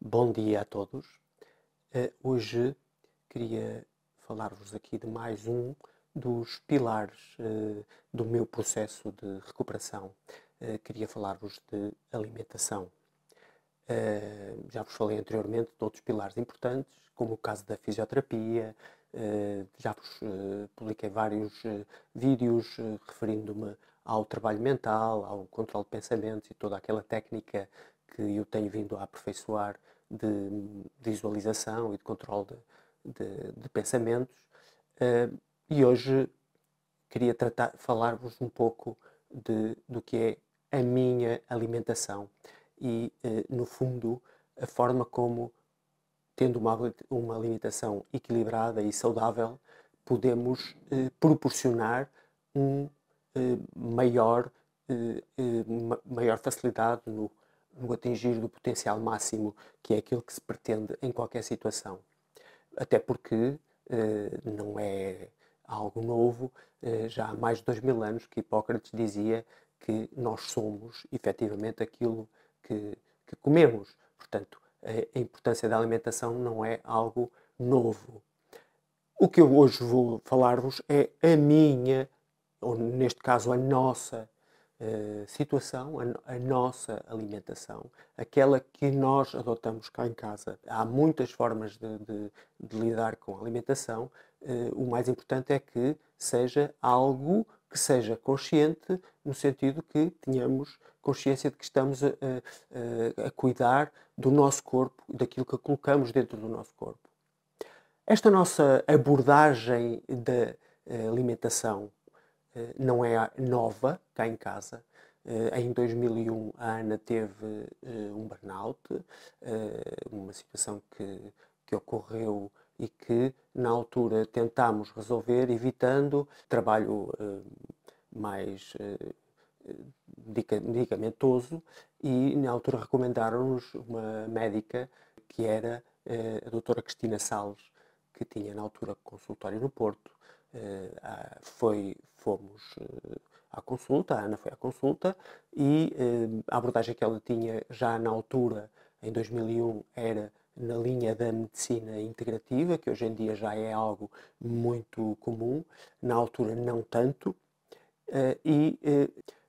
Bom dia a todos. Hoje queria falar-vos aqui de mais um dos pilares do meu processo de recuperação. Queria falar-vos de alimentação. Já vos falei anteriormente de outros pilares importantes, como o caso da fisioterapia. Já vos publiquei vários vídeos referindo-me ao trabalho mental, ao controle de pensamentos e toda aquela técnica que eu tenho vindo a aperfeiçoar de visualização e de controle de pensamentos. E hoje queria falar-vos um pouco do que é a minha alimentação e, no fundo, a forma como, tendo uma alimentação equilibrada e saudável, podemos proporcionar um maior, maior facilidade no atingir do potencial máximo, que é aquilo que se pretende em qualquer situação. Até porque não é algo novo, já há mais de 2000 anos que Hipócrates dizia que nós somos efetivamente aquilo que comemos. Portanto, a importância da alimentação não é algo novo. O que eu hoje vou falar-vos é a minha, ou neste caso a nossa situação, a nossa alimentação, aquela que nós adotamos cá em casa. Há muitas formas de lidar com a alimentação. O mais importante é que seja algo que seja consciente, no sentido que tenhamos consciência de que estamos a cuidar do nosso corpo, daquilo que colocamos dentro do nosso corpo. Esta nossa abordagem da alimentação não é nova cá em casa. Em 2001 a Ana teve um burnout, uma situação que ocorreu e que na altura tentámos resolver evitando trabalho mais medicamentoso, e na altura recomendaram-nos uma médica que era a doutora Cristina Salles, que tinha na altura consultório no Porto. Fomos à consulta, a Ana foi à consulta, e a abordagem que ela tinha já na altura, em 2001, era na linha da medicina integrativa, que hoje em dia já é algo muito comum, na altura não tanto, e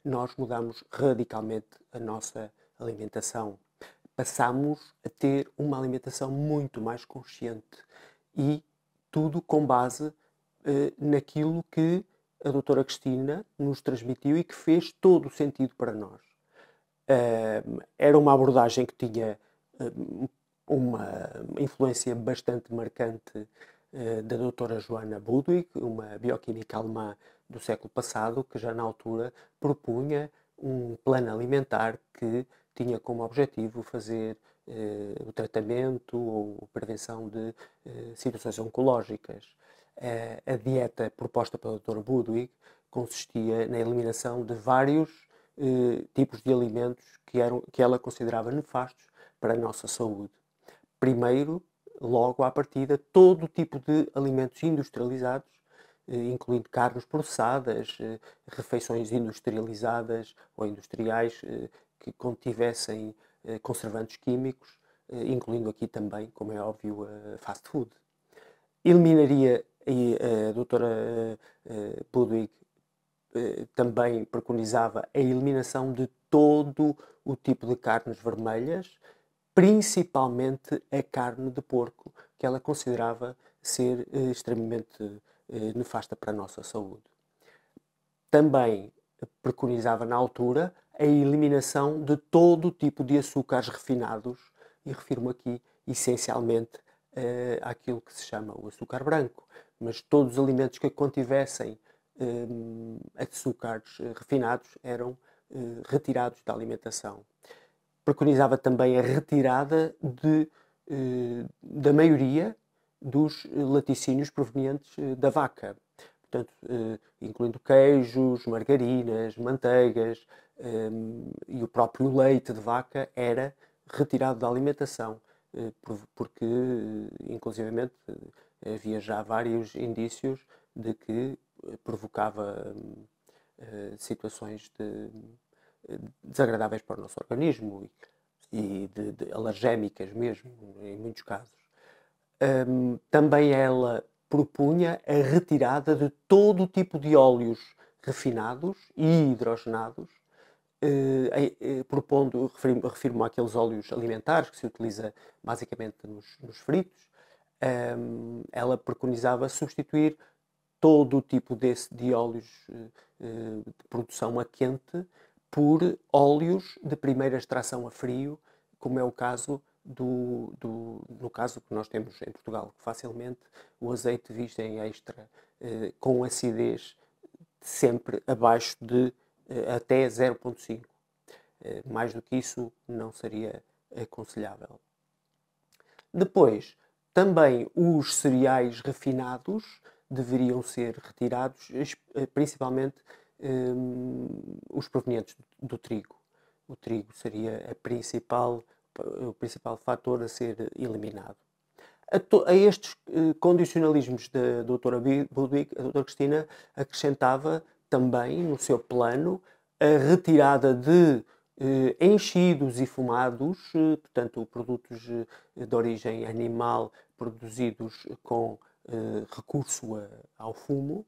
nós mudamos radicalmente a nossa alimentação. Passamos a ter uma alimentação muito mais consciente, e tudo com base naquilo que a doutora Cristina nos transmitiu e que fez todo o sentido para nós. Era uma abordagem que tinha uma influência bastante marcante da doutora Joana Budwig, uma bioquímica alemã do século passado, que já na altura propunha um plano alimentar que tinha como objetivo fazer o tratamento ou prevenção de situações oncológicas. A dieta proposta pela doutora Budwig consistia na eliminação de vários tipos de alimentos que ela considerava nefastos para a nossa saúde. Primeiro, logo à partida, todo tipo de alimentos industrializados, incluindo carnes processadas, refeições industrializadas ou industriais que contivessem conservantes químicos, incluindo aqui também, como é óbvio, fast food. Eliminaria, e a doutora Budwig também preconizava a eliminação de todo o tipo de carnes vermelhas, principalmente a carne de porco, que ela considerava ser extremamente nefasta para a nossa saúde. Também preconizava na altura a eliminação de todo o tipo de açúcares refinados, e refiro-me aqui essencialmente àquilo que se chama o açúcar branco, mas todos os alimentos que contivessem açúcares refinados eram retirados da alimentação. Preconizava também a retirada da maioria dos laticínios provenientes da vaca. Portanto, incluindo queijos, margarinas, manteigas e o próprio leite de vaca era retirado da alimentação, porque, inclusivamente, havia já vários indícios de que provocava situações desagradáveis para o nosso organismo. e de alergémicas mesmo, em muitos casos. Também ela propunha a retirada de todo o tipo de óleos refinados e hidrogenados, propondo, refiro-me àqueles óleos alimentares que se utiliza basicamente nos fritos. Ela preconizava substituir todo o tipo de óleos de produção a quente por óleos de primeira extração a frio, como é o caso no caso que nós temos em Portugal, que facilmente o azeite virgem extra com acidez sempre abaixo de até 0,5. Mais do que isso não seria aconselhável. Depois, também os cereais refinados deveriam ser retirados, principalmente os provenientes do trigo. O trigo seria o principal fator a ser eliminado. A estes condicionalismos da doutora Budwig, a doutora Cristina acrescentava também no seu plano a retirada de enchidos e fumados, portanto, produtos de origem animal produzidos com recurso ao fumo,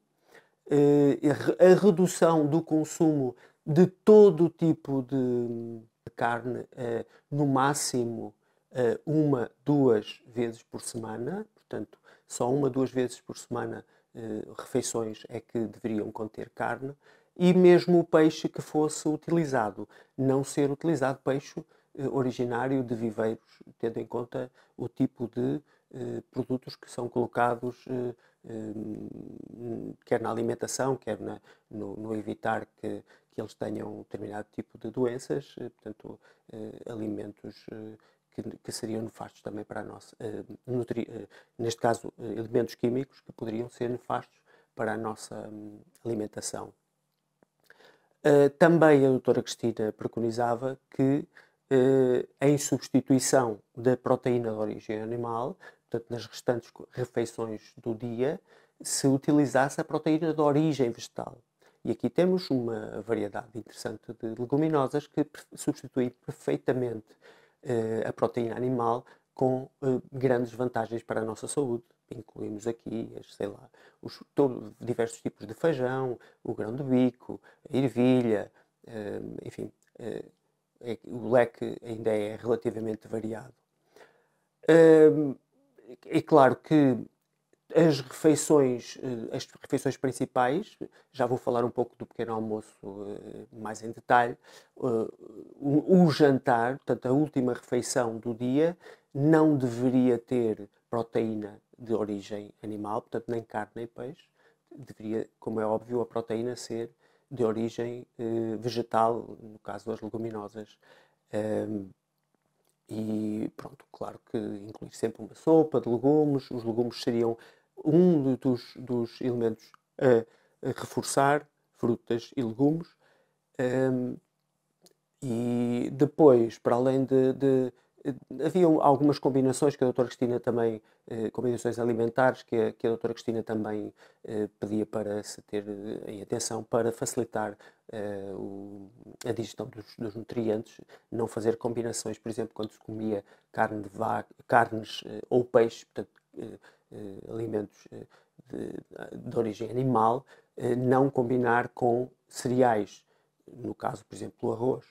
a redução do consumo de todo tipo de carne, no máximo 1, 2 vezes por semana, portanto, só 1, 2 vezes por semana refeições é que deveriam conter carne, e mesmo o peixe que fosse utilizado, não ser utilizado peixe originário de viveiros, tendo em conta o tipo de produtos que são colocados quer na alimentação, quer no evitar que eles tenham um determinado tipo de doenças, portanto, alimentos que seriam nefastos também para a nossa, neste caso, elementos químicos que poderiam ser nefastos para a nossa alimentação. Também a doutora Cristina preconizava que, em substituição da proteína de origem animal, portanto, nas restantes refeições do dia, se utilizasse a proteína de origem vegetal. E aqui temos uma variedade interessante de leguminosas que substituem perfeitamente a proteína animal com grandes vantagens para a nossa saúde. Incluímos aqui, sei lá, diversos tipos de feijão, o grão de bico, a ervilha, enfim, o leque ainda é relativamente variado. É claro que as refeições principais, já vou falar um pouco do pequeno almoço mais em detalhe, o jantar, portanto a última refeição do dia, não deveria ter proteína de origem animal, portanto nem carne nem peixe, deveria, como é óbvio, a proteína ser de origem vegetal, no caso das leguminosas. E pronto, claro que incluir sempre uma sopa de legumes, os legumes seriam um dos elementos a reforçar, frutas e legumes. E depois, para além havia algumas combinações que a doutora Cristina também, combinações alimentares que a doutora Cristina também pedia para se ter em atenção para facilitar a digestão dos nutrientes, não fazer combinações, por exemplo, quando se comia carne de vaca, carnes ou peixe, portanto, alimentos de origem animal, não combinar com cereais, no caso, por exemplo, o arroz.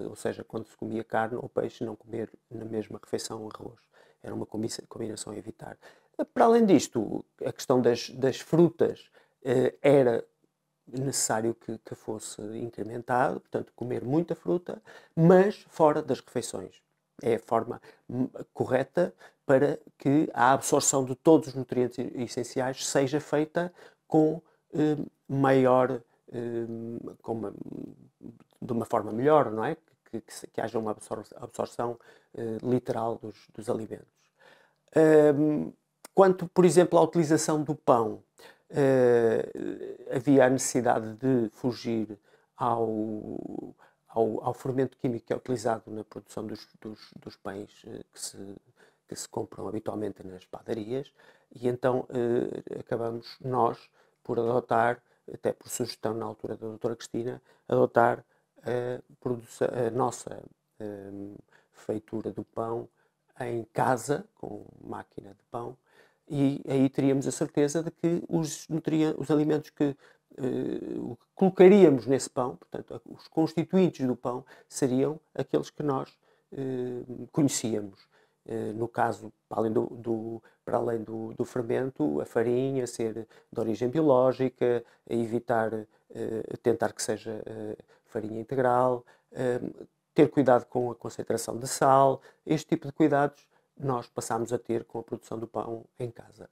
Ou seja, quando se comia carne ou peixe, não comer na mesma refeição arroz. Era uma combinação a evitar. Para além disto, a questão das frutas era necessário que fosse incrementado, portanto, comer muita fruta, mas fora das refeições. É a forma correta para que a absorção de todos os nutrientes essenciais seja feita com maior de uma forma melhor, não é? Que haja uma absorção literal dos alimentos. Quanto, por exemplo, à utilização do pão, havia a necessidade de fugir ao fermento químico que é utilizado na produção dos pães que se compram habitualmente nas padarias, e então acabamos nós por adotar, até por sugestão na altura da doutora Cristina, adotar a nossa feitura do pão em casa, com máquina de pão, e aí teríamos a certeza de que os alimentos que colocaríamos nesse pão, portanto, os constituintes do pão, seriam aqueles que nós conhecíamos. No caso, para além do fermento, a farinha ser de origem biológica, tentar que seja farinha integral, ter cuidado com a concentração de sal. Este tipo de cuidados nós passámos a ter com a produção do pão em casa.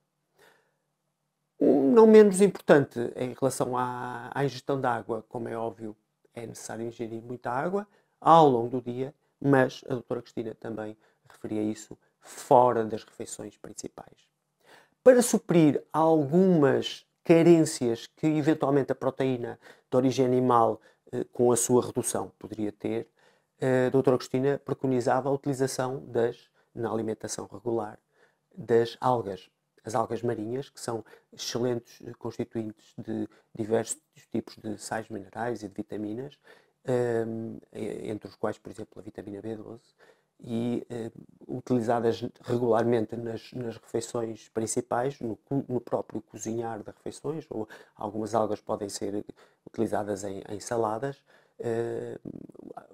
Não menos importante em relação à ingestão de água, como é óbvio, é necessário ingerir muita água ao longo do dia, mas a doutora Cristina também referia isso fora das refeições principais. Para suprir algumas carências que eventualmente a proteína de origem animal, com a sua redução, poderia ter, a doutora Cristina preconizava a utilização na alimentação regular, das algas. As algas marinhas, que são excelentes constituintes de diversos tipos de sais minerais e de vitaminas, entre os quais, por exemplo, a vitamina B12, e utilizadas regularmente nas refeições principais, no próprio cozinhar das refeições, ou algumas algas podem ser utilizadas em saladas,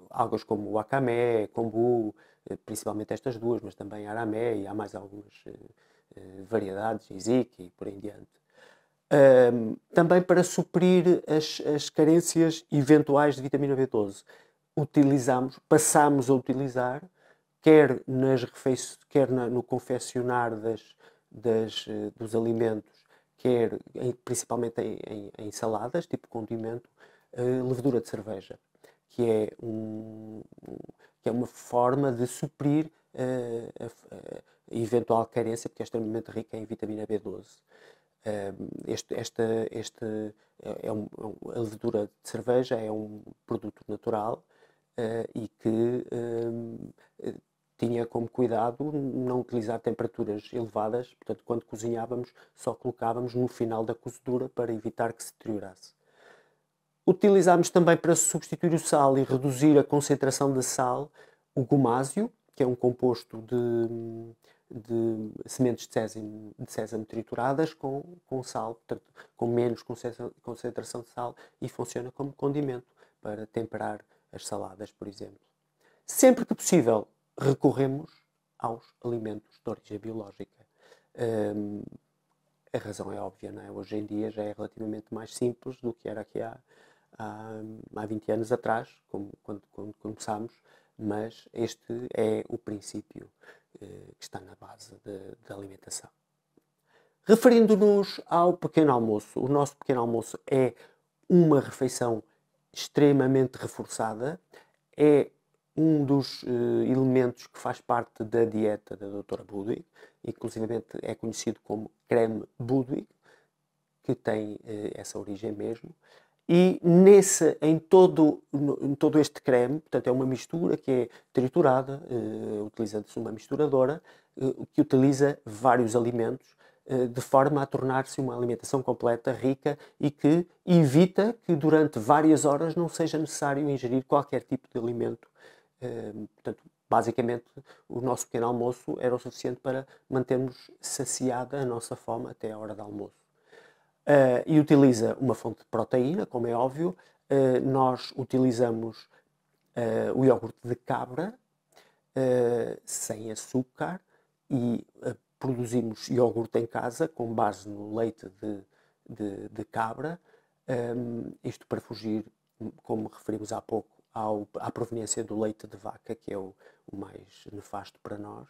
algas como o wakame, kombu, principalmente estas duas, mas também aramé, e há mais algumas variedades, iziki e por aí em diante. Também para suprir as carências eventuais de vitamina B12, passamos a utilizar, quer no confeccionar dos alimentos, quer principalmente em saladas, tipo condimento, levedura de cerveja, que é uma forma de suprir a eventual carência, porque é extremamente rica em vitamina B12. A levedura de cerveja é um produto natural e que tinha como cuidado não utilizar temperaturas elevadas, portanto, quando cozinhávamos, só colocávamos no final da cozedura para evitar que se deteriorasse. Utilizámos também para substituir o sal e reduzir a concentração de sal, o gomásio, que é um composto de sementes de sésamo trituradas com sal, portanto, com menos concentração de sal, e funciona como condimento para temperar as saladas, por exemplo. Sempre que possível, recorremos aos alimentos de origem biológica. A razão é óbvia, não é? Hoje em dia já é relativamente mais simples do que era aqui há 20 anos atrás, quando começámos, mas este é o princípio que está na base da alimentação. Referindo-nos ao pequeno almoço, o nosso pequeno almoço é uma refeição extremamente reforçada, é um dos elementos que faz parte da dieta da doutora Budwig, inclusivamente é conhecido como creme Budwig, que tem essa origem mesmo. E em todo este creme, portanto, é uma mistura que é triturada, utilizando-se uma misturadora, que utiliza vários alimentos, de forma a tornar-se uma alimentação completa, rica, e que evita que durante várias horas não seja necessário ingerir qualquer tipo de alimento. Portanto, basicamente, o nosso pequeno almoço era o suficiente para mantermos saciada a nossa fome até a hora do almoço. E utiliza uma fonte de proteína, como é óbvio. Nós utilizamos o iogurte de cabra, sem açúcar, e produzimos iogurte em casa com base no leite de cabra, isto para fugir, como referimos há pouco, à proveniência do leite de vaca, que é o mais nefasto para nós.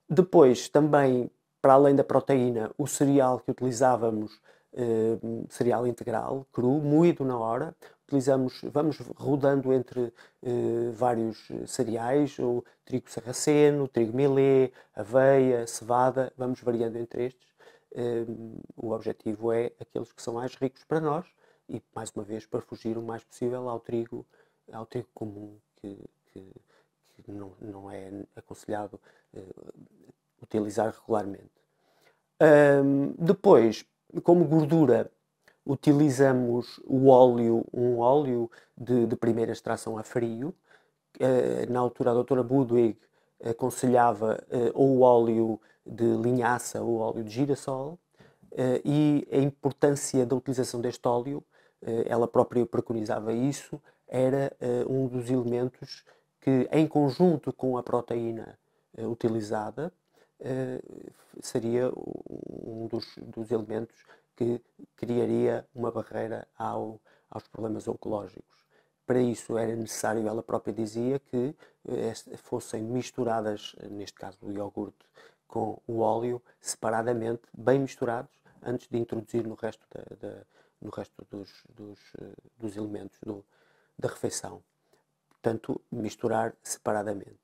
Depois, também, para além da proteína, o cereal que utilizávamos, cereal integral, cru, moído na hora. Vamos rodando entre vários cereais, o trigo sarraceno, trigo millet, aveia, cevada, vamos variando entre estes. O objetivo é aqueles que são mais ricos para nós e, mais uma vez, para fugir o mais possível ao trigo comum, que não é aconselhado utilizar regularmente. Depois, como gordura, utilizamos um óleo de primeira extração a frio. Na altura, a doutora Budwig aconselhava ou o óleo de linhaça ou o óleo de girassol, e a importância da utilização deste óleo, ela própria preconizava isso, era um dos elementos que, em conjunto com a proteína utilizada, seria um dos elementos que criaria uma barreira aos problemas oncológicos. Para isso era necessário, ela própria dizia, que fossem misturadas, neste caso o iogurte, com o óleo separadamente, bem misturados, antes de introduzir no resto, no resto dos elementos da refeição. Portanto, misturar separadamente.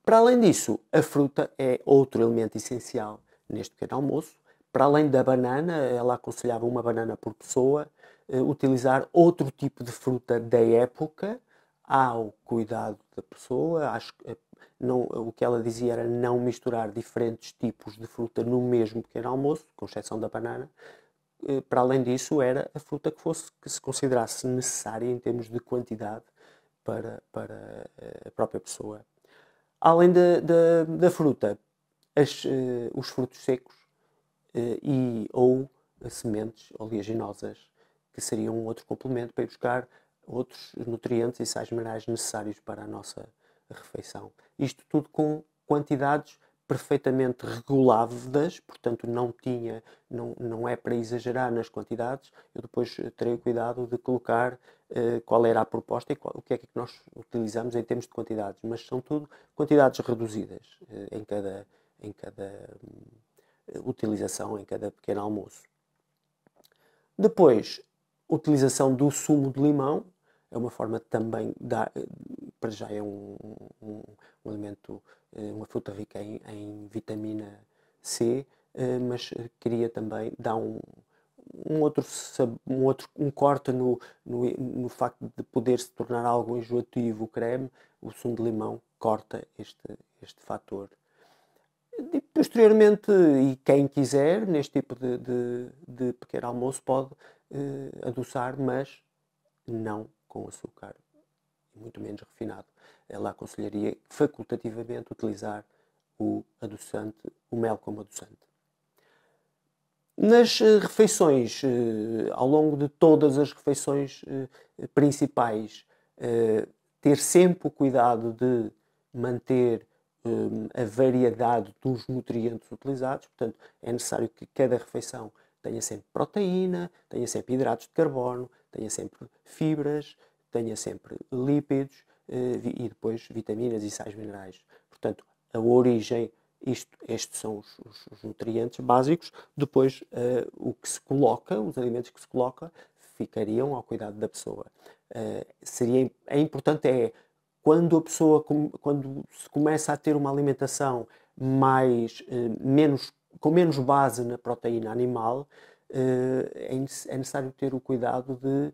Para além disso, a fruta é outro elemento essencial neste pequeno almoço. Para além da banana, ela aconselhava uma banana por pessoa, utilizar outro tipo de fruta da época ao cuidado da pessoa. Acho que o que ela dizia era não misturar diferentes tipos de fruta no mesmo pequeno almoço, com exceção da banana. Para além disso, era a fruta que se considerasse necessária em termos de quantidade para a própria pessoa. Além da fruta, os frutos secos ou sementes oleaginosas, que seriam um outro complemento para ir buscar outros nutrientes e sais minerais necessários para a nossa refeição. Isto tudo com quantidades perfeitamente reguladas, portanto não é para exagerar nas quantidades. Eu depois terei o cuidado de colocar qual era a proposta e o que é que nós utilizamos em termos de quantidades, mas são tudo quantidades reduzidas em cada utilização, em cada pequeno almoço. Depois, utilização do sumo de limão, é uma forma também, para já é um alimento, uma fruta rica em vitamina C, mas queria também dar um corte no facto de poder se tornar algo enjoativo o creme. O sumo de limão corta este fator. E posteriormente, e quem quiser, neste tipo de pequeno almoço, pode adoçar, mas não com açúcar, muito menos refinado. Ela aconselharia facultativamente utilizar o adoçante, o mel como adoçante. Nas refeições, ao longo de todas as refeições principais, ter sempre o cuidado de manter a variedade dos nutrientes utilizados. Portanto, é necessário que cada refeição tenha sempre proteína, tenha sempre hidratos de carbono, tenha sempre fibras, tenha sempre lípidos e depois vitaminas e sais minerais. Portanto, a origem, estes são os nutrientes básicos. Depois, o que se coloca, os alimentos que se coloca, ficariam ao cuidado da pessoa. É importante quando a pessoa, quando se começa a ter uma alimentação com menos base na proteína animal, é necessário ter o cuidado de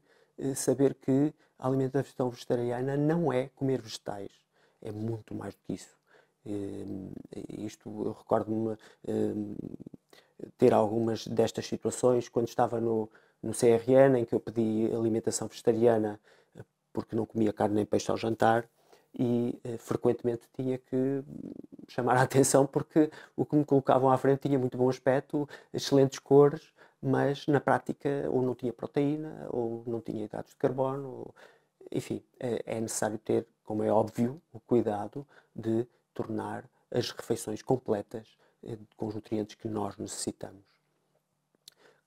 saber que a alimentação vegetariana não é comer vegetais, é muito mais do que isso. Isto, eu recordo-me ter algumas destas situações quando estava no CRN, em que eu pedi alimentação vegetariana porque não comia carne nem peixe ao jantar, e frequentemente tinha que chamar a atenção porque o que me colocavam à frente tinha muito bom aspecto, excelentes cores, mas na prática ou não tinha proteína, ou não tinha hidratos de carbono, enfim, é necessário ter, como é óbvio, o cuidado de tornar as refeições completas com os nutrientes que nós necessitamos.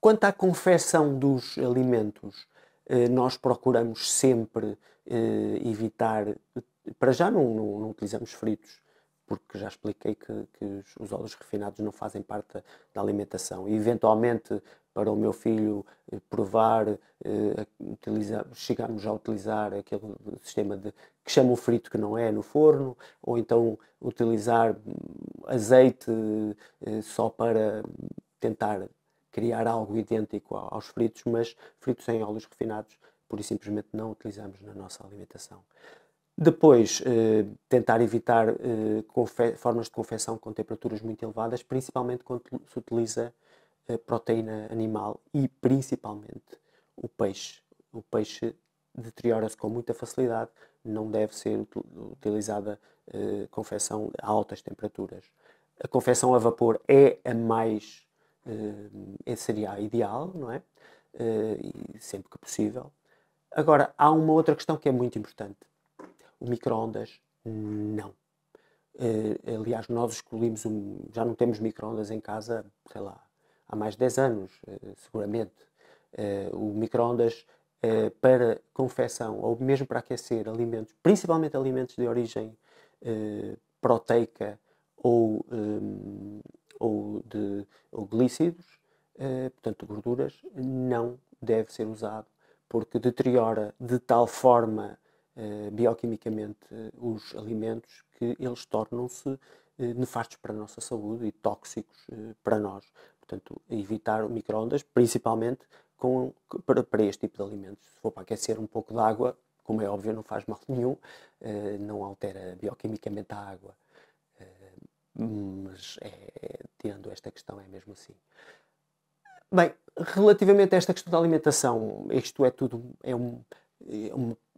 Quanto à confecção dos alimentos, nós procuramos sempre evitar. Para já não utilizamos fritos, porque já expliquei que os óleos refinados não fazem parte da alimentação. E, eventualmente, para o meu filho provar, chegamos a utilizar aquele sistema que chamam frito, que não é, no forno, ou então utilizar azeite só para tentar criar algo idêntico aos fritos, mas fritos em óleos refinados, pura e simplesmente não utilizamos na nossa alimentação. Depois, tentar evitar formas de confecção com temperaturas muito elevadas, principalmente quando se utiliza proteína animal e principalmente o peixe. O peixe deteriora-se com muita facilidade não deve ser utilizada confecção a altas temperaturas. A confecção a vapor é a mais, seria a ideal, não é? E sempre que possível. Agora, há uma outra questão que é muito importante. O micro-ondas, não. Aliás, nós escolhemos, já não temos micro-ondas em casa, sei lá, há mais de 10 anos, seguramente. O micro-ondas para confecção, ou mesmo para aquecer alimentos, principalmente alimentos de origem proteica ou glícidos, portanto gorduras, não deve ser usado, porque deteriora de tal forma bioquimicamente os alimentos que eles tornam-se nefastos para a nossa saúde e tóxicos para nós. Portanto, evitar o micro-ondas, principalmente para este tipo de alimentos. Se for para aquecer um pouco de água, como é óbvio, não faz mal nenhum, não altera bioquimicamente a água. Mas, tirando esta questão, é mesmo assim. Bem, relativamente a esta questão da alimentação, isto é tudo,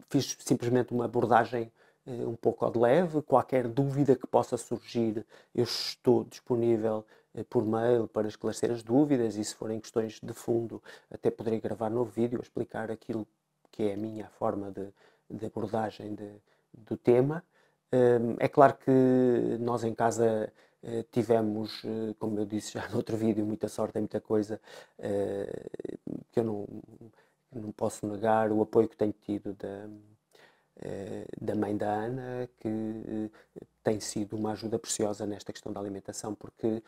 fiz simplesmente uma abordagem um pouco ao de leve. Qualquer dúvida que possa surgir, eu estou disponível por mail para esclarecer as dúvidas, e se forem questões de fundo, até poderei gravar novo vídeo a explicar aquilo que é a minha forma de abordagem do tema. É claro que nós em casa tivemos, como eu disse já no outro vídeo, muita sorte em muita coisa, que eu não posso negar o apoio que tenho tido da mãe da Ana, que tem sido uma ajuda preciosa nesta questão da alimentação, porque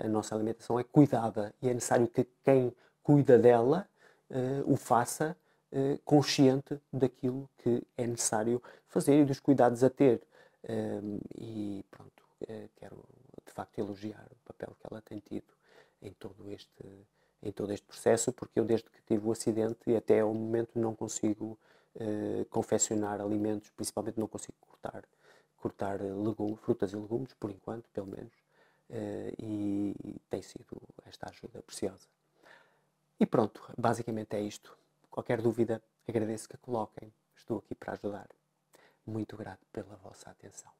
a nossa alimentação é cuidada e é necessário que quem cuida dela o faça consciente daquilo que é necessário fazer e dos cuidados a ter. E pronto, quero de facto elogiar o papel que ela tem tido em todo este processo, porque eu desde que tive o acidente e até ao momento não consigo confeccionar alimentos, principalmente não consigo cortar frutas e legumes, por enquanto, pelo menos, e tem sido esta ajuda preciosa. E pronto, basicamente é isto. Qualquer dúvida, agradeço que coloquem, estou aqui para ajudar. Muito grato pela vossa atenção.